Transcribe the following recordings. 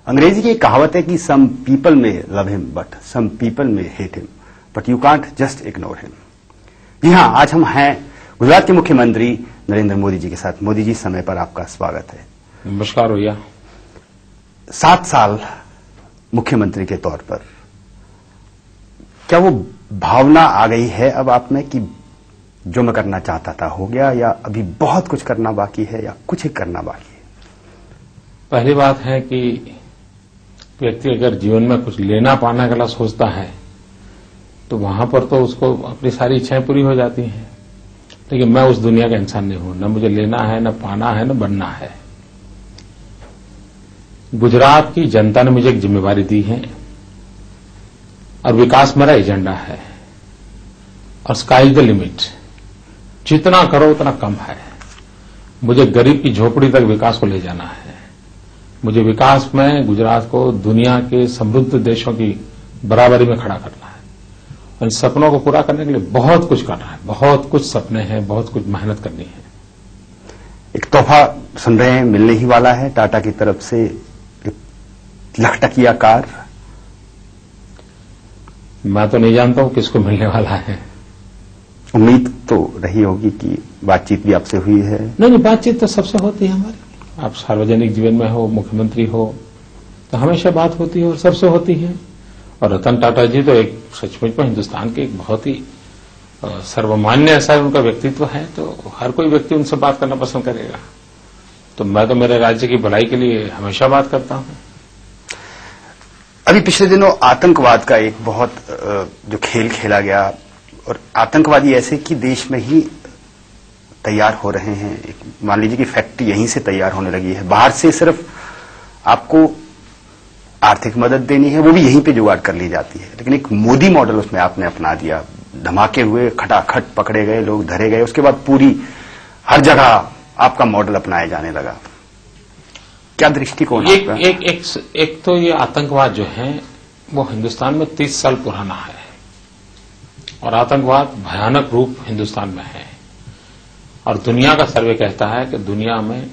अंग्रेजी की एक कहावत है कि some people may love him but some people may hate him but you can't just ignore him. जी हाँ, आज हम हैं गुजरात के मुख्यमंत्री नरेंद्र मोदी जी के साथ। मोदी जी, समय पर आपका स्वागत है। नमस्कार भैया। 7 साल मुख्यमंत्री के तौर पर क्या वो भावना आ गई है अब आप में कि जो मैं करना चाहता था हो गया, या अभी बहुत कुछ करना बाकी है, या कुछ ही करना बाकी है? पहली बात है कि व्यक्ति अगर जीवन में कुछ लेना पाना का सोचता है तो वहां पर तो उसको अपनी सारी इच्छाएं पूरी हो जाती हैं। लेकिन मैं उस दुनिया का इंसान नहीं हूं। न मुझे लेना है, न पाना है, न बनना है। गुजरात की जनता ने मुझे एक जिम्मेवारी दी है और विकास मेरा एजेंडा है और स्काई इज द लिमिट। जितना करो उतना कम है। मुझे गरीब की झोपड़ी तक विकास को ले जाना है। मुझे विकास में गुजरात को दुनिया के समृद्ध देशों की बराबरी में खड़ा करना है। इन सपनों को पूरा करने के लिए बहुत कुछ करना है। बहुत कुछ सपने हैं, बहुत कुछ मेहनत करनी है। एक तोहफा सुन रहे हैं, मिलने ही वाला है टाटा की तरफ से, लखटकिया कार। मैं तो नहीं जानता हूं किसको मिलने वाला है। उम्मीद तो रही होगी कि बातचीत भी आपसे हुई है। नहीं, बातचीत तो सबसे होती है हमारी। आप सार्वजनिक जीवन में हो, मुख्यमंत्री हो, तो हमेशा बात होती है और सबसे होती है। और रतन टाटा जी तो एक सचमुच में हिंदुस्तान के एक बहुत ही सर्वमान्य ऐसा उनका व्यक्तित्व है, तो हर कोई व्यक्ति उनसे बात करना पसंद करेगा। तो मैं तो मेरे राज्य की भलाई के लिए हमेशा बात करता हूं। अभी पिछले दिनों आतंकवाद का एक बहुत जो खेल खेला गया, और आतंकवादी ऐसे कि देश में ही तैयार हो रहे हैं। मान लीजिए कि फैक्ट्री यहीं से तैयार होने लगी है। बाहर से सिर्फ आपको आर्थिक मदद देनी है, वो भी यहीं पे जुगाड़ कर ली जाती है। लेकिन एक मोदी मॉडल उसमें आपने अपना दिया। धमाके हुए, खटाखट पकड़े गए लोग, धरे गए। उसके बाद पूरी हर जगह आपका मॉडल अपनाया जाने लगा। क्या दृष्टिकोण है आपका? एक तो ये आतंकवाद जो है वो हिंदुस्तान में 30 साल पुराना है और आतंकवाद भयानक रूप हिंदुस्तान में है। और दुनिया का सर्वे कहता है कि दुनिया में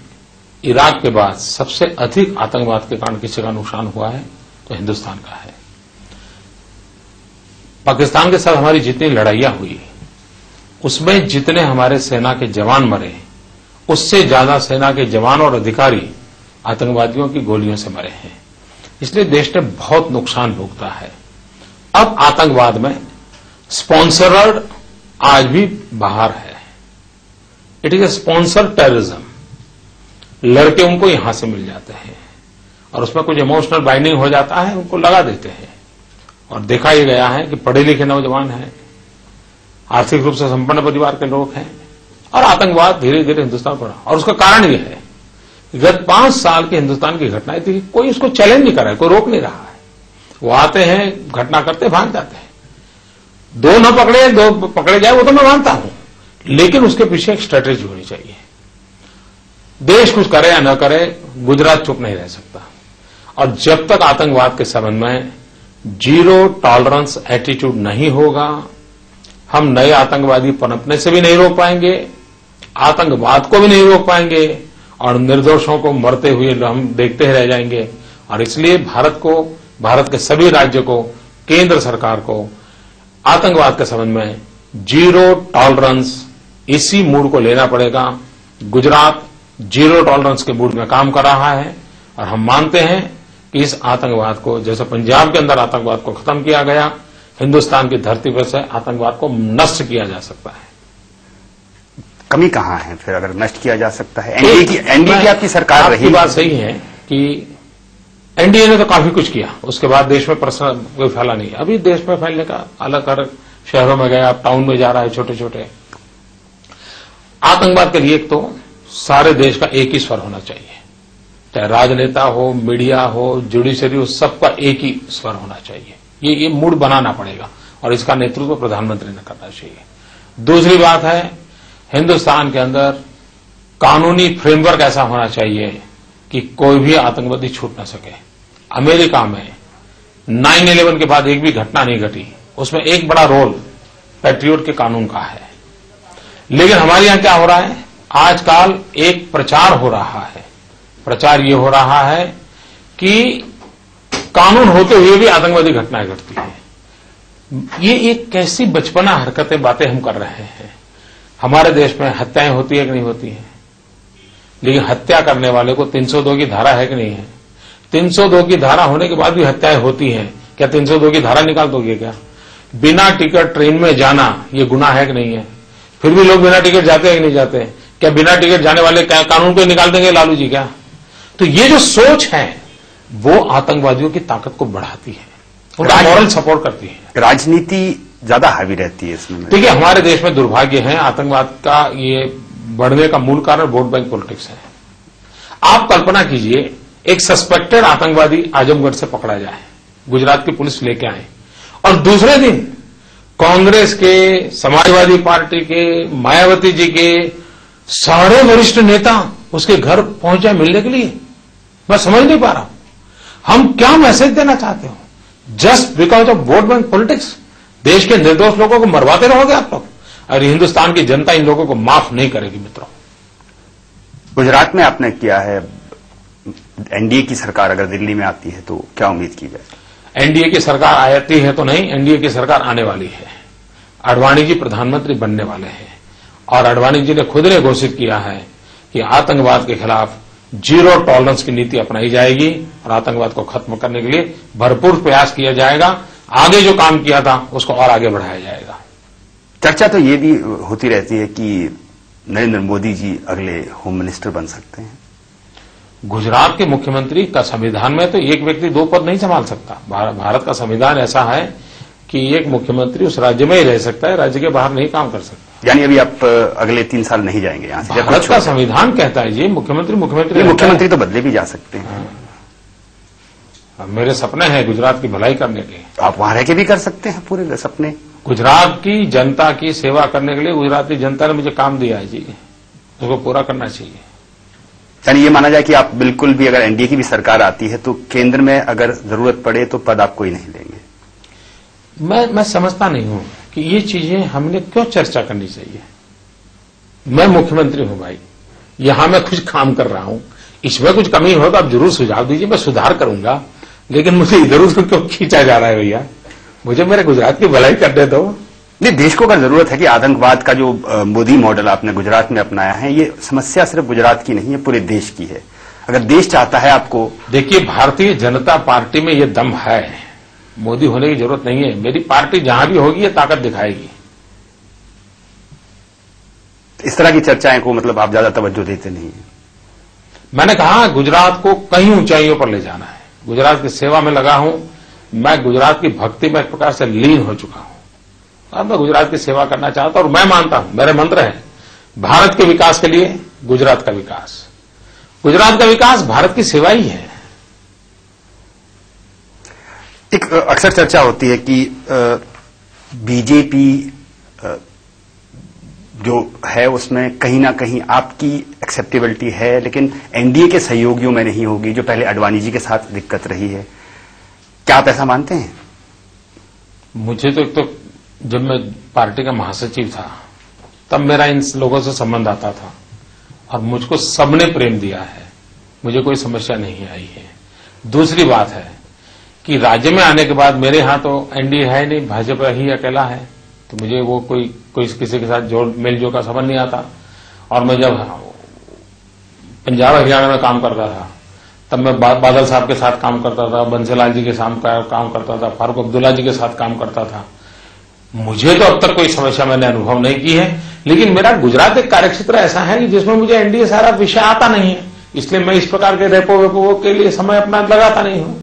इराक के बाद सबसे अधिक आतंकवाद के कारण किसी का नुकसान हुआ है तो हिंदुस्तान का है। पाकिस्तान के साथ हमारी जितनी लड़ाइयां हुई उसमें जितने हमारे सेना के जवान मरे, उससे ज्यादा सेना के जवान और अधिकारी आतंकवादियों की गोलियों से मरे हैं। इसलिए देश ने बहुत नुकसान भुगता है। अब आतंकवाद में स्पॉन्सर्ड आज भी बाहर है। It is a sponsor terrorism. लड़के उनको यहां से मिल जाते हैं और उसमें कुछ इमोशनल बाइंडिंग हो जाता है, उनको लगा देते हैं। और देखा यह गया है कि पढ़े लिखे नौजवान हैं, आर्थिक रूप से संपन्न परिवार के लोग हैं, और आतंकवाद धीरे धीरे हिंदुस्तान बढ़ा। और उसका कारण यह है गत 5 साल की हिंदुस्तान की घटनाएं थी, कोई उसको चैलेंज नहीं कर रहा है, कोई रोक नहीं रहा है। वो आते हैं, घटना करते, भाग जाते हैं। 2 न पकड़े, 2 पकड़े जाए, वो तो मैं मानता हूं, लेकिन उसके पीछे एक स्ट्रेटेजी होनी चाहिए। देश कुछ करे या न करे, गुजरात चुप नहीं रह सकता। और जब तक आतंकवाद के संबंध में जीरो टॉलरेंस एटीट्यूड नहीं होगा, हम नए आतंकवादी पनपने से भी नहीं रोक पाएंगे, आतंकवाद को भी नहीं रोक पाएंगे, और निर्दोषों को मरते हुए हम देखते ही रह जाएंगे। और इसलिए भारत के सभी राज्यों को, केंद्र सरकार को आतंकवाद के संबंध में जीरो टॉलरेंस, इसी मूड को लेना पड़ेगा। गुजरात जीरो टॉलरेंस के मूड में काम कर रहा है और हम मानते हैं कि इस आतंकवाद को, जैसे पंजाब के अंदर आतंकवाद को खत्म किया गया, हिंदुस्तान की धरती पर से आतंकवाद को नष्ट किया जा सकता है। कमी कहां है फिर अगर नष्ट किया जा सकता है? एनडीए की आपकी सरकार रही। आपकी बात सही है कि एनडीए ने तो काफी कुछ किया, उसके बाद देश में प्रश्न कोई फैला नहीं। अभी देश में फैलने का अलग अलग शहरों में गया, अब टाउन में जा रहा है, छोटे छोटे। आतंकवाद के लिए एक तो सारे देश का एक ही स्वर होना चाहिए, चाहे राजनेता हो, मीडिया हो, जुडिशरी हो, सबका एक ही स्वर होना चाहिए। ये मूड बनाना पड़ेगा और इसका नेतृत्व प्रधानमंत्री ने करना चाहिए। दूसरी बात है, हिंदुस्तान के अंदर कानूनी फ्रेमवर्क ऐसा होना चाहिए कि कोई भी आतंकवादी छूट न सके। अमेरिका में 9/11 के बाद एक भी घटना नहीं घटी, उसमें एक बड़ा रोल पैट्रियट के कानून का है। लेकिन हमारे यहां क्या हो रहा है, आजकल एक प्रचार हो रहा है। प्रचार ये हो रहा है कि कानून होते हुए भी आतंकवादी घटनाएं घटती हैं। ये एक कैसी बचपना हरकतें बातें हम कर रहे हैं। हमारे देश में हत्याएं होती है कि नहीं होती हैं, लेकिन हत्या करने वाले को 302 की धारा है कि नहीं है? 302 की धारा होने के बाद भी हत्याएं होती हैं। क्या 302 की धारा निकाल दोगे क्या? बिना टिकट ट्रेन में जाना ये गुनाह है कि नहीं है? फिर भी लोग बिना टिकट जाते हैं कि नहीं जाते? क्या बिना टिकट जाने वाले कानून को निकाल देंगे लालू जी क्या? तो ये जो सोच है वो आतंकवादियों की ताकत को बढ़ाती है, उनका मॉरल सपोर्ट करती है। राजनीति ज्यादा हावी रहती है इसमें। देखिए, हमारे देश में दुर्भाग्य है, आतंकवाद का ये बढ़ने का मूल कारण वोट बैंक पॉलिटिक्स है। आप कल्पना कीजिए, एक सस्पेक्टेड आतंकवादी आजमगढ़ से पकड़ा जाए, गुजरात की पुलिस लेके आए, और दूसरे दिन कांग्रेस के, समाजवादी पार्टी के, मायावती जी के सारे वरिष्ठ नेता उसके घर पहुंच जाए मिलने के लिए। मैं समझ नहीं पा रहा हूं, हम क्या मैसेज देना चाहते हो? Just because of vote bank politics देश के निर्दोष लोगों को मरवाते रहोगे आप लोग, और हिंदुस्तान की जनता इन लोगों को माफ नहीं करेगी। मित्रों, गुजरात में आपने किया है, एनडीए की सरकार अगर दिल्ली में आती है तो क्या उम्मीद की जाए? एनडीए की सरकार आती है तो नहीं, एनडीए की सरकार आने वाली है। आडवाणी जी प्रधानमंत्री बनने वाले हैं, और आडवाणी जी ने खुद ने घोषित किया है कि आतंकवाद के खिलाफ जीरो टॉलरेंस की नीति अपनाई जाएगी और आतंकवाद को खत्म करने के लिए भरपूर प्रयास किया जाएगा। आगे जो काम किया था उसको और आगे बढ़ाया जाएगा। चर्चा तो ये भी होती रहती है कि नरेंद्र मोदी जी अगले होम मिनिस्टर बन सकते हैं। गुजरात के मुख्यमंत्री का संविधान में तो एक व्यक्ति 2 पद नहीं संभाल सकता। भारत का संविधान ऐसा है कि एक मुख्यमंत्री उस राज्य में ही रह सकता है, राज्य के बाहर नहीं काम कर सकता। यानी अभी आप अगले 3 साल नहीं जाएंगे यहां से? भारत का संविधान कहता है जी, मुख्यमंत्री तो बदले भी जा सकते हैं। मेरे सपने हैं गुजरात की भलाई करने के। आप वहां रह के भी कर सकते हैं पूरे सपने। गुजरात की जनता की सेवा करने के लिए गुजरात की जनता ने मुझे काम दिया है जी, उसको पूरा करना चाहिए। यानी ये माना जाए कि आप बिल्कुल भी, अगर एनडीए की भी सरकार आती है तो केंद्र में अगर जरूरत पड़े तो पद आप कोई नहीं लेंगे? मैं समझता नहीं हूं कि ये चीजें हमने क्यों चर्चा करनी चाहिए। मैं मुख्यमंत्री हूं भाई, यहां मैं कुछ काम कर रहा हूं, इसमें कुछ कमी हो तो आप जरूर सुझाव दीजिए, मैं सुधार करूंगा, लेकिन मुझे इधर उधर क्यों खींचा जा रहा है भैया? मुझे मेरे गुजरात की भलाई करने दो। नहीं, देश को अगर जरूरत है कि आतंकवाद का जो मोदी मॉडल आपने गुजरात में अपनाया है, ये समस्या सिर्फ गुजरात की नहीं है, पूरे देश की है। अगर देश चाहता है आपको, देखिए, भारतीय जनता पार्टी में ये दम है, मोदी होने की जरूरत नहीं है। मेरी पार्टी जहां भी होगी ये ताकत दिखाएगी। इस तरह की चर्चाएं को मतलब आप ज्यादा तवज्जो देते नहीं है? मैंने कहा गुजरात को कई ऊंचाइयों पर ले जाना है, गुजरात की सेवा में लगा हूं मैं। गुजरात की भक्ति में एक प्रकार से लीन हो चुका हूं, और मैं गुजरात की सेवा करना चाहता हूं। और मैं मानता हूं, मेरे मंत्र है, भारत के विकास के लिए गुजरात का विकास, गुजरात का विकास भारत की सेवा ही है। एक अक्सर चर्चा होती है कि बीजेपी जो है उसमें कहीं ना कहीं आपकी एक्सेप्टेबिलिटी है, लेकिन एनडीए के सहयोगियों में नहीं होगी, जो पहले आडवाणी जी के साथ दिक्कत रही है। क्या आप ऐसा मानते हैं? मुझे तो एक तो जब मैं पार्टी का महासचिव था तब मेरा इन लोगों से संबंध आता था, और मुझको सबने प्रेम दिया है, मुझे कोई समस्या नहीं आई है। दूसरी बात है कि राज्य में आने के बाद मेरे यहां तो एनडीए है नहीं, भाजपा ही अकेला है, तो मुझे वो कोई किसी के साथ मेलजोल का संबंध नहीं आता। और मैं जब पंजाब हरियाणा में काम करता था तब मैं बादल साहब के साथ काम करता था, बंसीलाल जी के साथ काम करता था, फारूक अब्दुल्ला जी के साथ काम करता था। मुझे तो अब तक कोई समस्या मैंने अनुभव नहीं की है, लेकिन मेरा गुजरात एक कार्यक्षेत्र ऐसा है कि जिसमें मुझे एनडीए सारा विषय आता नहीं है, इसलिए मैं इस प्रकार के रेपो वेपो के लिए समय अपना लगाता नहीं हूं।